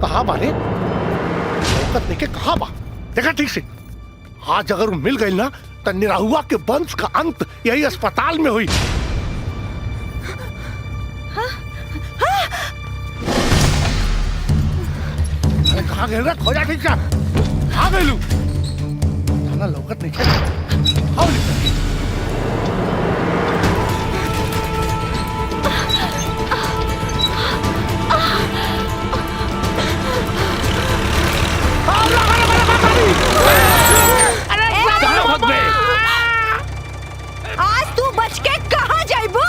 कहाँ बाने शौकत लेके कहाँ बा? देखा ठीक से, आज अगर वो मिल गई ना तो निराहुआ के वंश का अंत यही अस्पताल में हुई। अरे कहाँ गए रे? खोजा ठीक से, कहाँ गए लू? साला लौकत नहीं है। आओ निकल। आज तू बच के कहाँ जाइबू?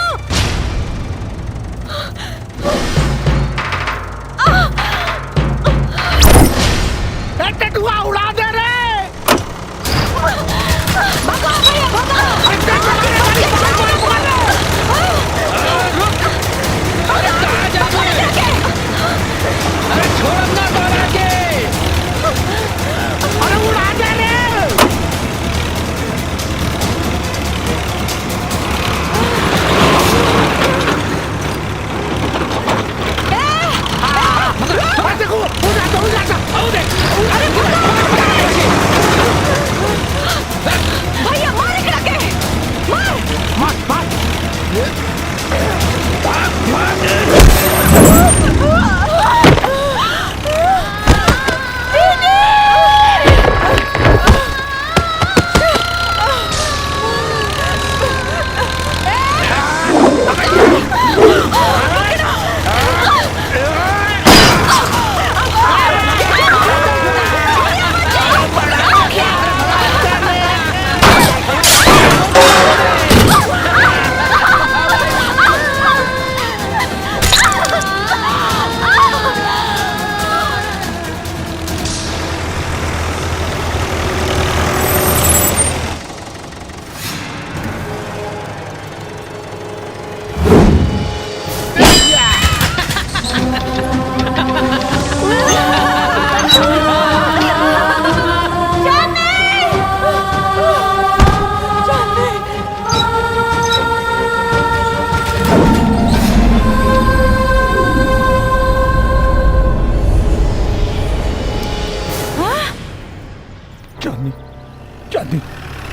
टटुआ उड़ा दे रे! भगाओ भैया भगाओ! अरे कहाँ जा रहे हैं? अरे छोड़ ना डरा के! अरे उड़ा दे रे! देखो, हो जाता, आओ दे! अरे भैया मार के रखे! मार!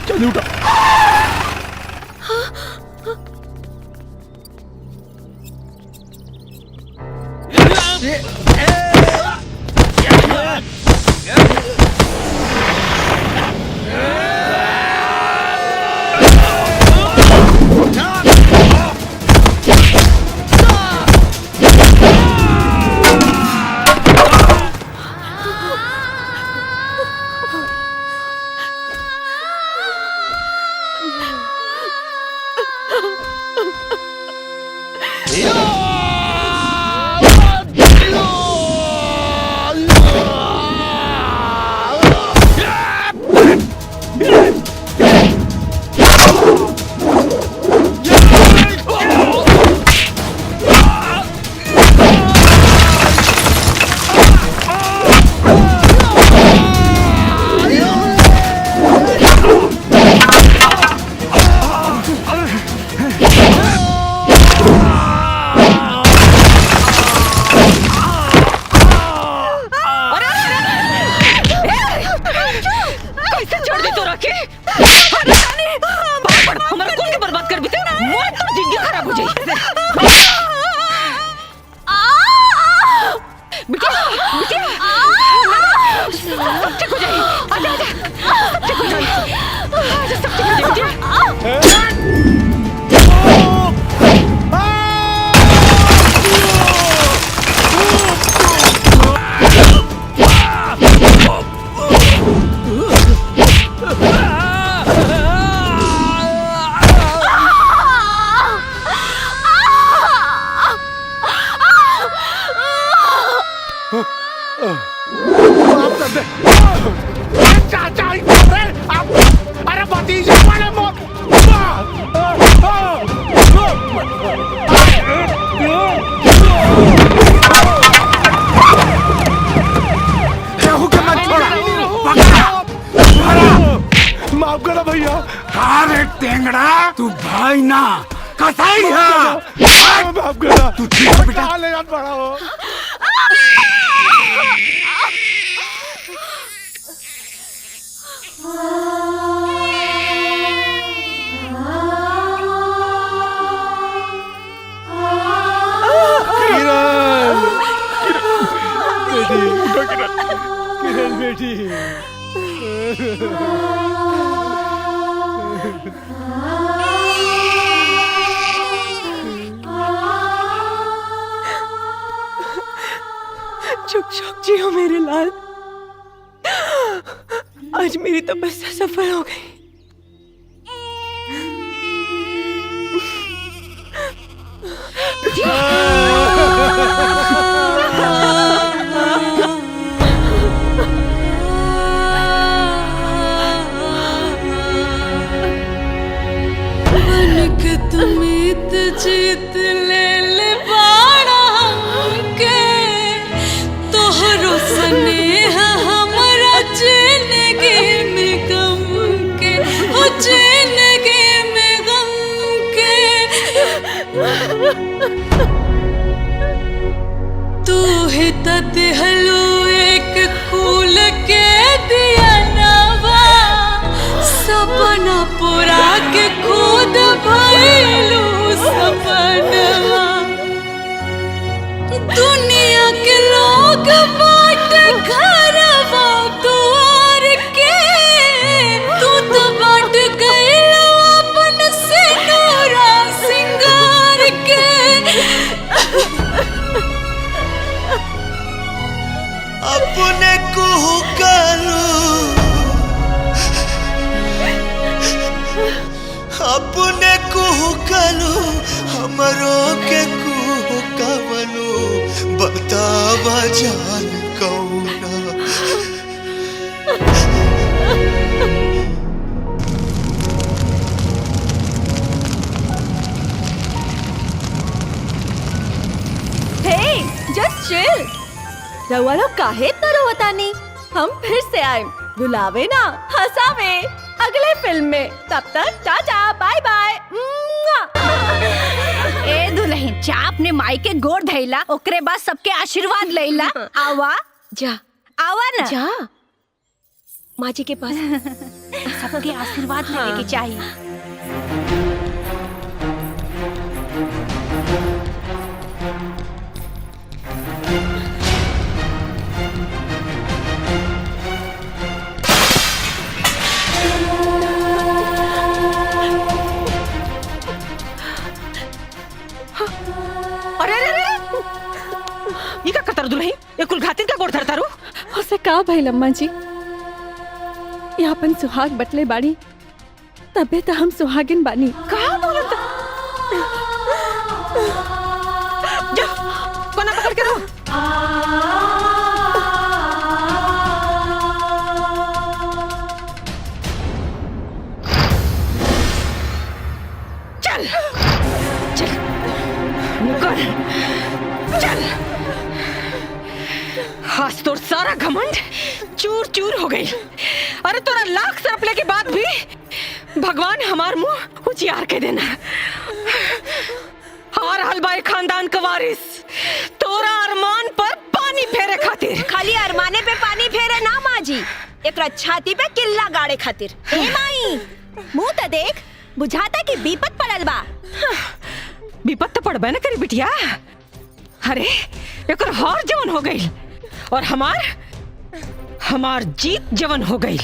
चांदी उठा। माफ करो भैया। अरे टेंगड़ा तू भाई ना कसाई है। माफ करो। तू ठीक है बेटा? ले जात बड़ा हो। बाबूजी। चुप चुप जियो मेरे लाल। आज मेरी तपस्या सफल हो गई। बनके तुमीत जीत ले बाड़ा हमके, तोहरो स्नेह हमरा जिंदगी में गम के, हो जिंदगी में गम के। तू ही तो दिहलो एक फूल के दिया नवा, सपना पूरा के खुद भइलू सपनवा। दुनिया के लोग बाट घरवा दुआर के, तू तो बाट गइल अपन सिंदूरा सिंगार के। अपने कुहू करू, अपने कुहू करू, हमरो के कुहू कवनु, बतावा जान कौना। हे जस्ट चिल। रउआ लोग काहे इतना रोवतानी? हम फिर से आए, बुलावे ना हंसावे अगले फिल्म में। तब तक टाटा बाय बाय। ए दुल्हन चाप ने माई के गोड़ धैला, ओकरे बाद सबके आशीर्वाद लैला। आवा जा आवा ना जा माँ जी के पास। सबके आशीर्वाद लेने की चाहिए। अरे अरे अरे ये का कतर दुल्हन, ये कुल घातिन का गोड़ धरता रू। उसे का भाई लम्मा जी, ये अपन सुहाग बटले बाड़ी, तबे तो हम सुहागिन बानी। कहा बोलता? जा कोना पकड़ के रो। चल चल मुकर, चल। आज तोर सारा घमंड चूर चूर हो गई। अरे तोरा लाख सरपले के बाद भी भगवान हमार मुंह उजियार के देना। हार हलबाई खानदान का वारिस तोरा अरमान पर पानी फेरे खातिर। खाली अरमाने पे पानी फेरे ना माँ जी, एकरा छाती पे किल्ला गाड़े खातिर। ए माई मुंह तो देख, बुझाता कि विपत पड़ल बा। विपत तो पड़बे न करी बिटिया। अरे एक हार जवन हो गई और हमार जीत जवन हो गई।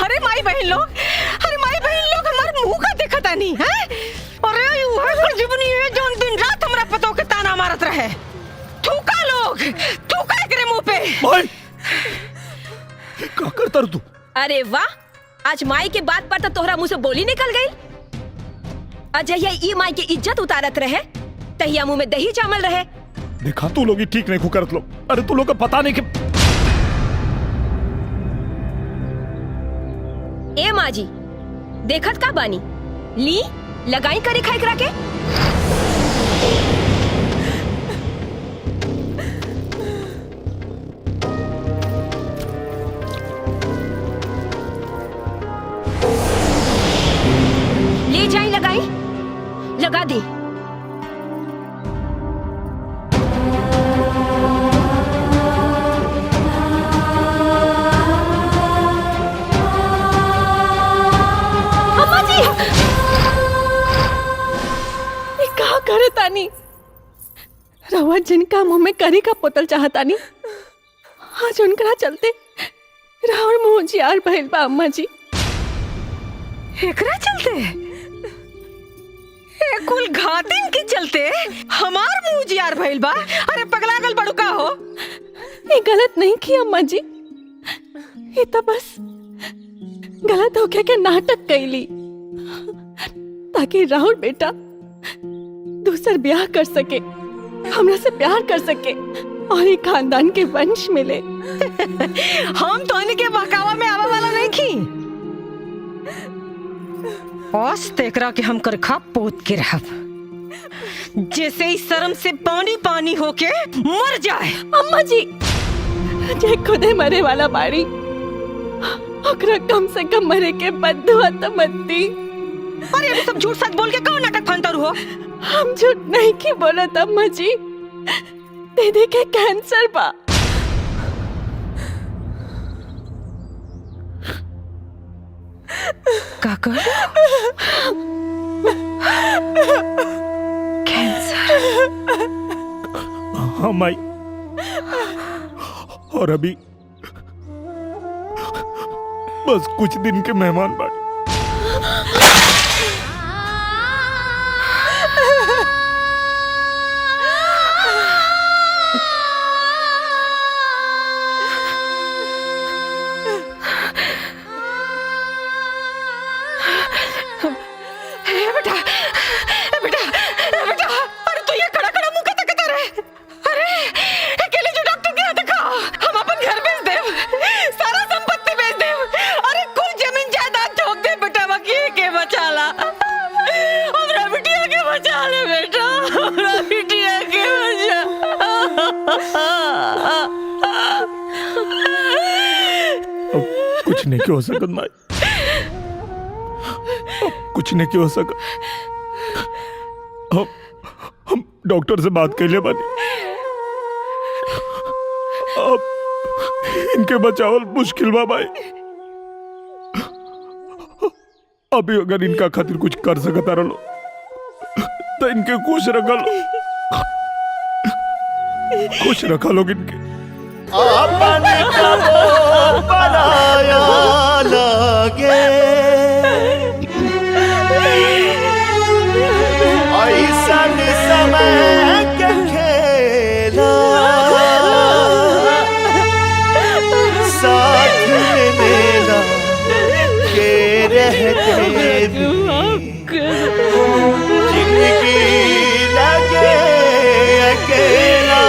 अरे माई बहन लोग, हमार मुंह का देखता नहीं है। अरे वह जीवनी है जो दिन रात हमरा पतो के ताना मारत रहे। थूका लोग, थूका एकरे मुंह पे। भाई का करता रू तू? अरे वाह, आज माई के बात पर तो तोहरा मुंह से बोली निकल गई। अजय ई माई की इज्जत उतारत रहे, तहिया मुंह में दही चावल रहे। देखा तू लोग ही ठीक नहीं करत लोग। अरे तू लोग का पता नहीं कि ए माँ जी देखत का बानी, ली लगाई करे खाई करा के। ले जाई लगाई, लगा दी। करे तानी, रहुआ जिनका मुंह में करी का पोतल चाहता नहीं, आज उनकरा चलते राहुल मुंह जियार भइल बा अम्मा जी। एकरा चलते कुल घातिन के चलते हमार मुंह जियार भइल बा। अरे पगलागल बड़ू का हो? ये गलत नहीं की अम्मा जी, ये तो बस गलत होके के नाटक कैली ताकि राहुल बेटा दूसर ब्याह कर सके, हमरा से प्यार कर सके और एक खानदान के वंश मिले। हम तो इनके बहकावा में आवा वाला नहीं की। औस तेकरा के हम करखा पोत के रहब, जैसे ही शर्म से पानी पानी होके मर जाए। अम्मा जी, जे खुदे मरे वाला बाड़ी, ओकरा कम से कम मरे के बदुआ तो मत दी। अरे अभी सब झूठ सच बोल के कौन नाटक फंतर हो? हम झूठ नहीं की बोलत अम्मा जी, दीदी के कैंसर बा। काका कैंसर? हाँ माई, और अभी बस कुछ दिन के मेहमान बाकी। कुछ नहीं हो सकत माई, कुछ नहीं हो सकत। हम डॉक्टर से बात कर लिया बानी, अब इनके बचावल मुश्किल बा भाई। अभी अगर इनका खातिर कुछ कर सकता रहो तो इनके खुश रखा लो, खुश रखा लोग इनके। अपने कबो बनाया लगे ऐसन समय के खेला साथ में मेला के रहते जिंदगी लगे अकेला,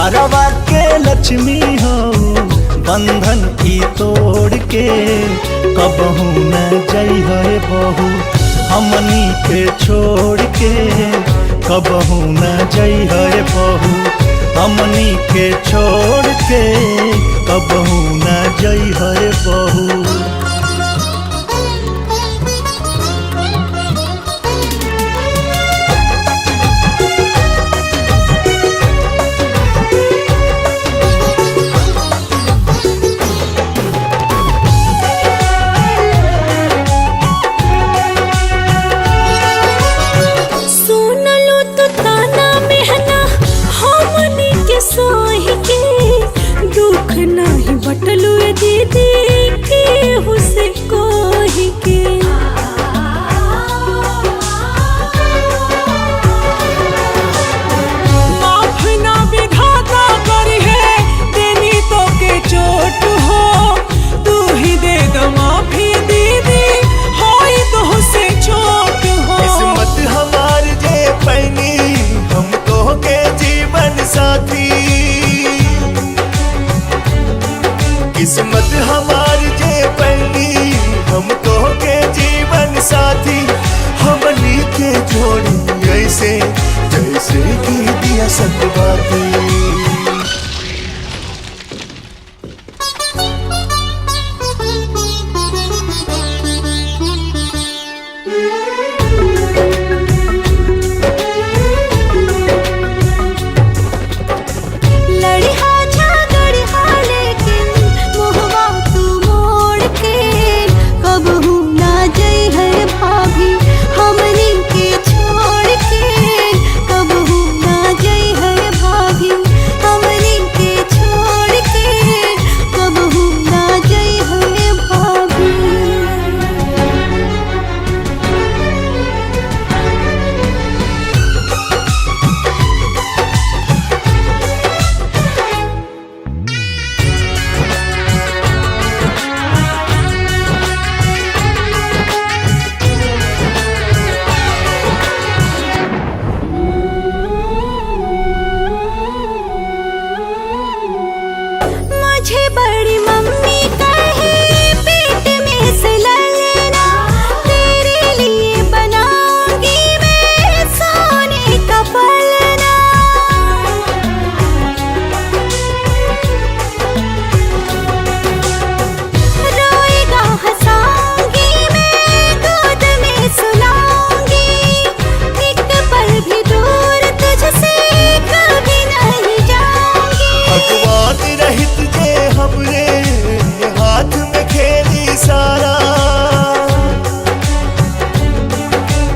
घरवा के लक्ष्मी हो बंधन की तोड़ के कबहू न जई है बहू हमनी के छोड़ के, कबहू न जई है बहू हमनी के छोड़ के, कबहू न जई है बहू। दुख नहीं बटलू दीदी सतवादी।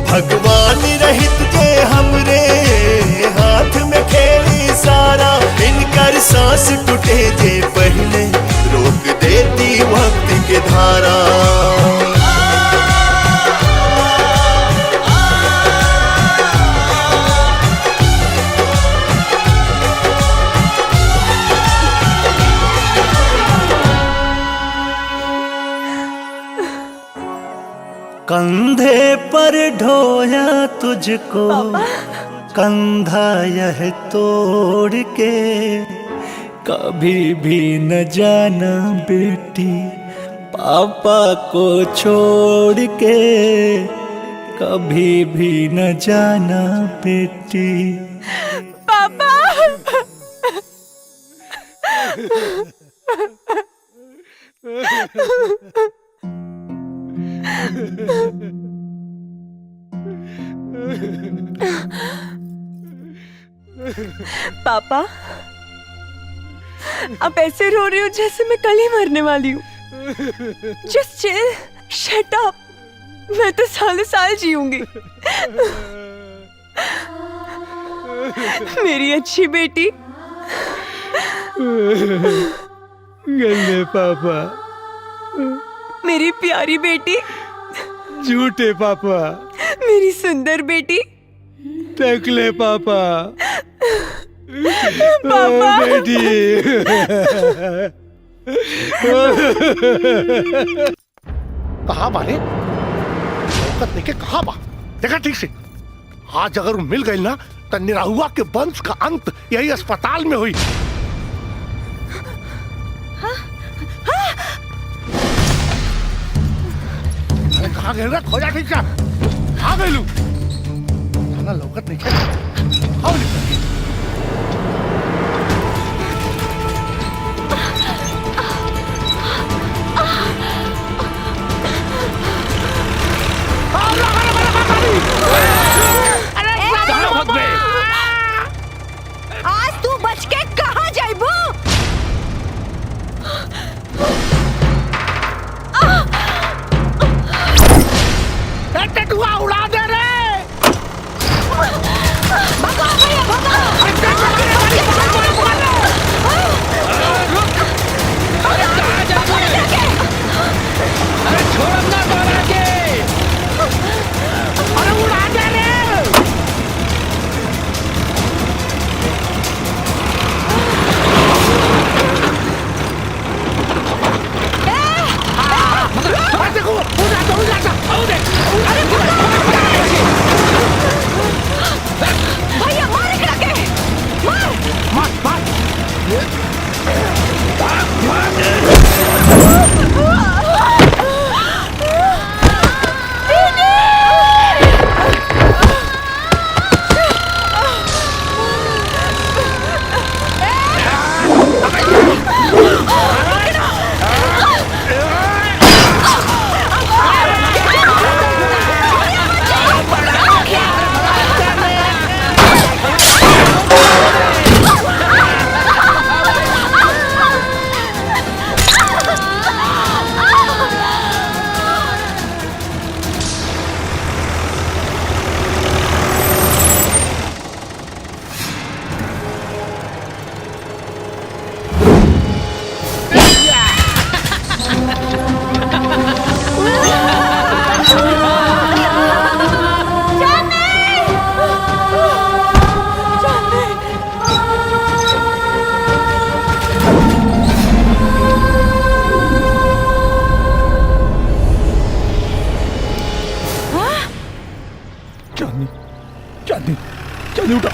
भगवान रहित जे हमरे हाथ में खेली सारा, इनकर सांस टूटे जे पहले रोक देती वक्त के धारा। कंधे पर ढोया तुझको कंधा यह तोड़ के, कभी भी न जाना बेटी पापा को छोड़ के, कभी भी न जाना बेटी। पापा पापा आप ऐसे रो रहे हो जैसे मैं कल ही मरने वाली हूँ। जस्ट चिल, शट अप, मैं तो सालों साल जीऊंगी। मेरी अच्छी बेटी। गंदे पापा, मेरी प्यारी बेटी। झूठे पापा, मेरी सुंदर बेटी। टकले पापा, पापा बेटी। कहाँ बाने औकत देखे कहाँ बा, देखा ठीक से। आज अगर वो मिल गई ना तो निराहुआ के वंश का अंत यही अस्पताल में हुई। अरे कहाँ गए रे, खोजा ठीक से। कहाँ गए लू ना लौकत नहीं है। आओ निकल। आज तू बच के कहाँ जाइबू? टटुआ उड़ा दे रे। भगा भैया भगा। चांदनी चांदनी चांदनी उठा।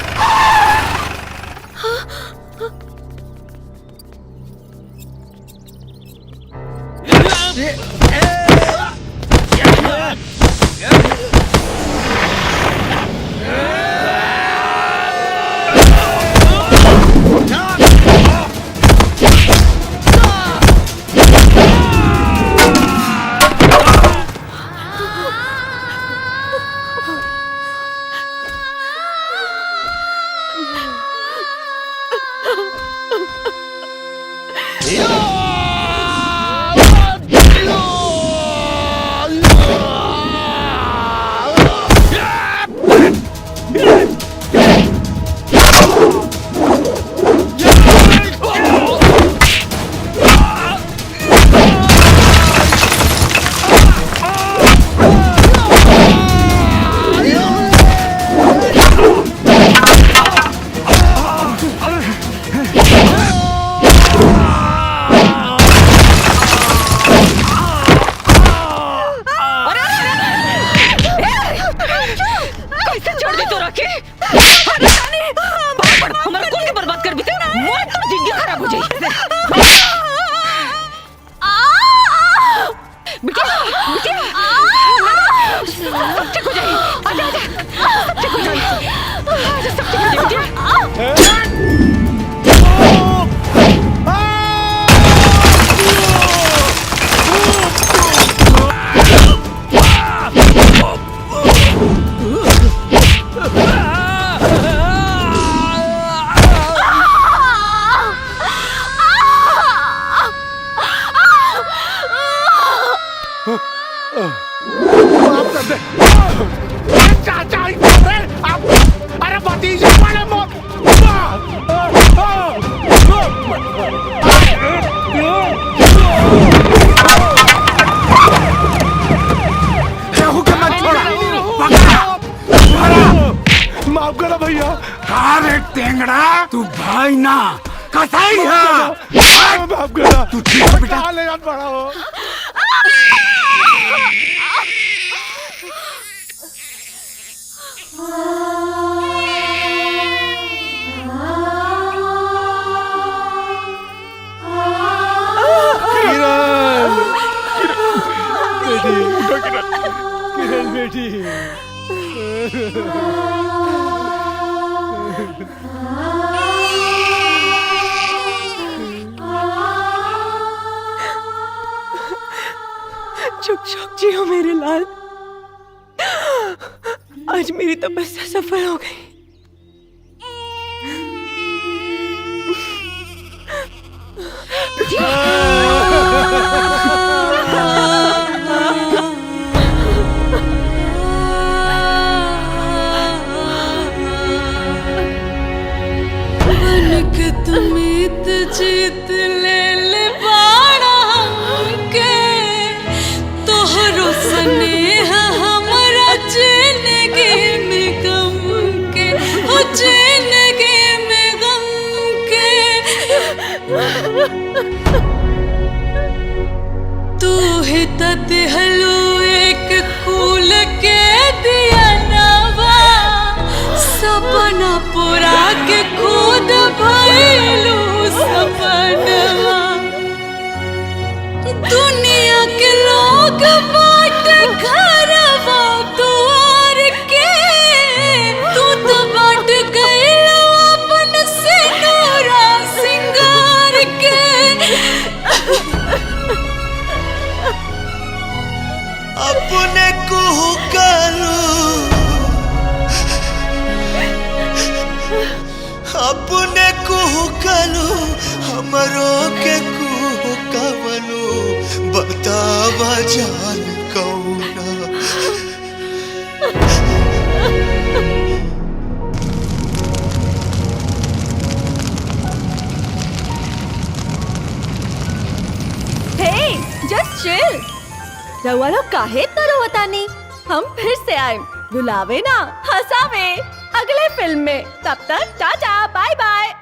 माफ करो भैया। कहा रे टेंगड़ा, तू भाई ना कसाई है। माफ करो। तू ठीक है बेटा? ले जान पड़ा हो। किरण बेटी चुप चुप जियो मेरे लाल। आज मेरी तपस्या सफल हो गई। तुमीत जीत ले बाड़ा हमके, तोहरो स्नेह हमरा जिंदगी में गम के, हो जिंदगी में गम के। तू ही तहलू एक कुल के दिया नवा, सपना पूरा के खुद भइलू सपनवा। दुनिया के लोग बाट घरवा दुआर के, तू तो बाट गइल अपन सिंदूरा सिंगार के। अपने कुहू करू, अपने कुहू करू, हमरो के कुहू कवनु, बतावा जान कौना। Hey, just chill. रउआ लोग काहे इतना रोवतानी? हम फिर से आए, रुलावे ना हंसावे अगले फिल्म में। तब तक टाटा बाय बाय।